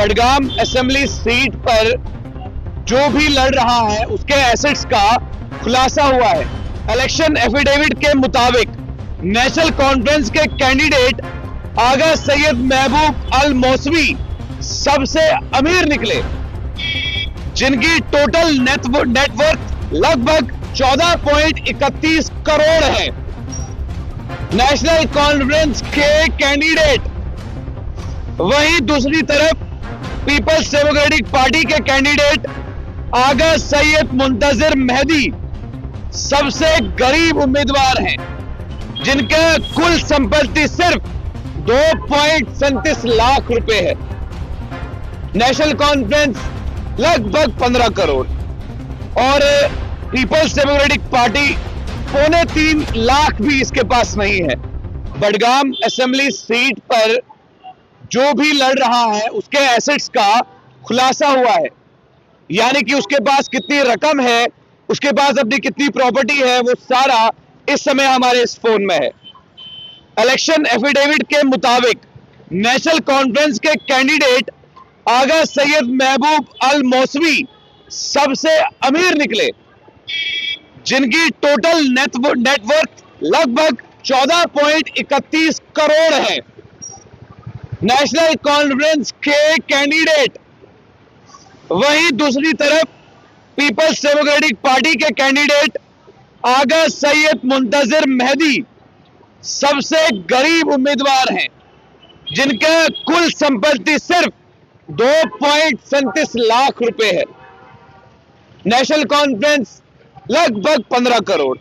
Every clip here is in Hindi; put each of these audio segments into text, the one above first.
बडगाम असेंबली सीट पर जो भी लड़ रहा है उसके एसेट्स का खुलासा हुआ है। इलेक्शन एफिडेविट के मुताबिक नेशनल कॉन्फ्रेंस के कैंडिडेट आगा सैयद महबूब अल मौसवी सबसे अमीर निकले, जिनकी टोटल नेटवर्थ लगभग 14.31 करोड़ है। नेशनल कॉन्फ्रेंस के कैंडिडेट, वहीं दूसरी तरफ पीपल्स डेमोक्रेटिक पार्टी के कैंडिडेट आगा सैयद मुंतजिर मेहदी सबसे गरीब उम्मीदवार हैं, जिनके कुल संपत्ति सिर्फ 2.37 लाख रुपए है। नेशनल कॉन्फ्रेंस लगभग 15 करोड़ और पीपल्स डेमोक्रेटिक पार्टी 2.25 लाख भी इसके पास नहीं है। बडगाम असेंबली सीट पर जो भी लड़ रहा है उसके एसेट्स का खुलासा हुआ है, यानी कि उसके पास कितनी रकम है, उसके पास अपनी कितनी प्रॉपर्टी है, वो सारा इस समय हमारे इस फोन में है। इलेक्शन एफिडेविट के मुताबिक नेशनल कॉन्फ्रेंस के कैंडिडेट आगा सैयद महबूब अल मौसवी सबसे अमीर निकले, जिनकी टोटल नेटवर्थ लगभग 14.31 करोड़ है। नेशनल कॉन्फ्रेंस के कैंडिडेट, वहीं दूसरी तरफ पीपल्स डेमोक्रेटिक पार्टी के कैंडिडेट आगा सैयद मुंतजिर मेहदी सबसे गरीब उम्मीदवार हैं, जिनके कुल संपत्ति सिर्फ 2.37 लाख रुपए है। नेशनल कॉन्फ्रेंस लगभग 15 करोड़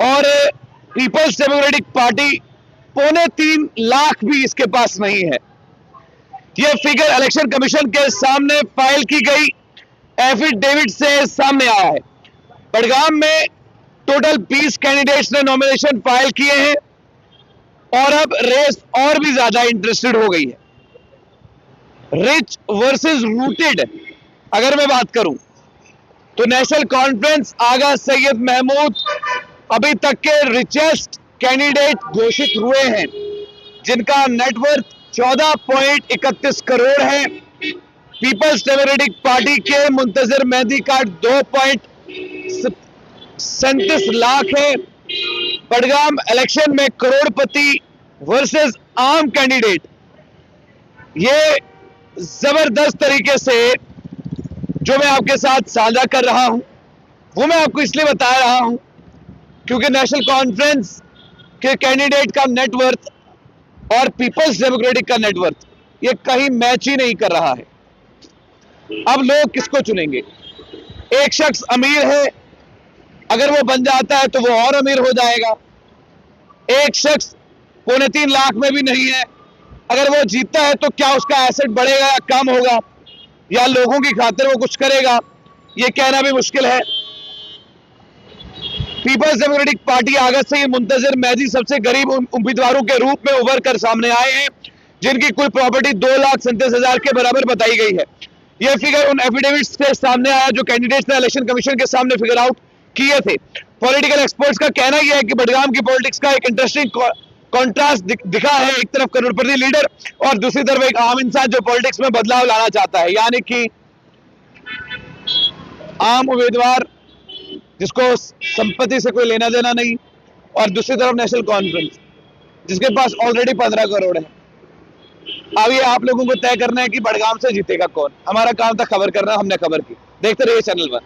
और पीपल्स डेमोक्रेटिक पार्टी 2.25 लाख भी इसके पास नहीं है। यह फिगर इलेक्शन कमीशन के सामने फाइल की गई एफिडेविट से सामने आया है। बडगाम में टोटल 20 कैंडिडेट्स ने नॉमिनेशन फाइल किए हैं और अब रेस और भी ज्यादा इंटरेस्टेड हो गई है। रिच वर्सेस रूटेड अगर मैं बात करूं तो नेशनल कॉन्फ्रेंस आगा सैयद महमूद अभी तक के रिचेस्ट कैंडिडेट घोषित हुए हैं, जिनका नेटवर्थ 14.31 करोड़ है। पीपल्स डेमोक्रेटिक पार्टी के मुंतजिर मेहदी का 2.37 लाख है। बडगाम इलेक्शन में करोड़पति वर्सेस आम कैंडिडेट, ये जबरदस्त तरीके से जो मैं आपके साथ साझा कर रहा हूं वो मैं आपको इसलिए बता रहा हूं क्योंकि नेशनल कॉन्फ्रेंस के कैंडिडेट का नेटवर्थ और पीपल्स डेमोक्रेटिक का नेटवर्थ ये कहीं मैच ही नहीं कर रहा है। अब लोग किसको चुनेंगे? एक शख्स अमीर है, अगर वो बन जाता है तो वो और अमीर हो जाएगा। एक शख्स 2.25 लाख में भी नहीं है, अगर वो जीतता है तो क्या उसका एसेट बढ़ेगा या कम होगा, या लोगों की खातिर वो कुछ करेगा, ये कहना भी मुश्किल है। पीपल्स डेमोक्रेटिक पार्टी आगा सैयद मुंतजिर मेहदी सबसे गरीब उम्मीदवारों के रूप में उभर कर सामने आए हैं, जिनकी कुल प्रॉपर्टी 2,37,000 के बराबर बताई गई है। यह फिगर उन एफिडेविट्स से सामने आया जो कैंडिडेट्स ने इलेक्शन कमीशन के सामने फिगर आउट किए थे। पॉलिटिकल एक्सपर्ट्स का कहना यह है कि बडगाम की पॉलिटिक्स का एक इंटरेस्टिंग कॉन्ट्रास्ट दिखा है। एक तरफ करोड़पति लीडर और दूसरी तरफ एक आम इंसान जो पॉलिटिक्स में बदलाव लाना चाहता है, यानी कि आम उम्मीदवार जिसको संपत्ति से कोई लेना देना नहीं, और दूसरी तरफ नेशनल कॉन्फ्रेंस जिसके पास ऑलरेडी 15 करोड़ है। अब ये आप लोगों को तय करना है कि बडगाम से जीतेगा कौन। हमारा काम था खबर करना, हमने खबर की। देखते रहिए चैनल पर।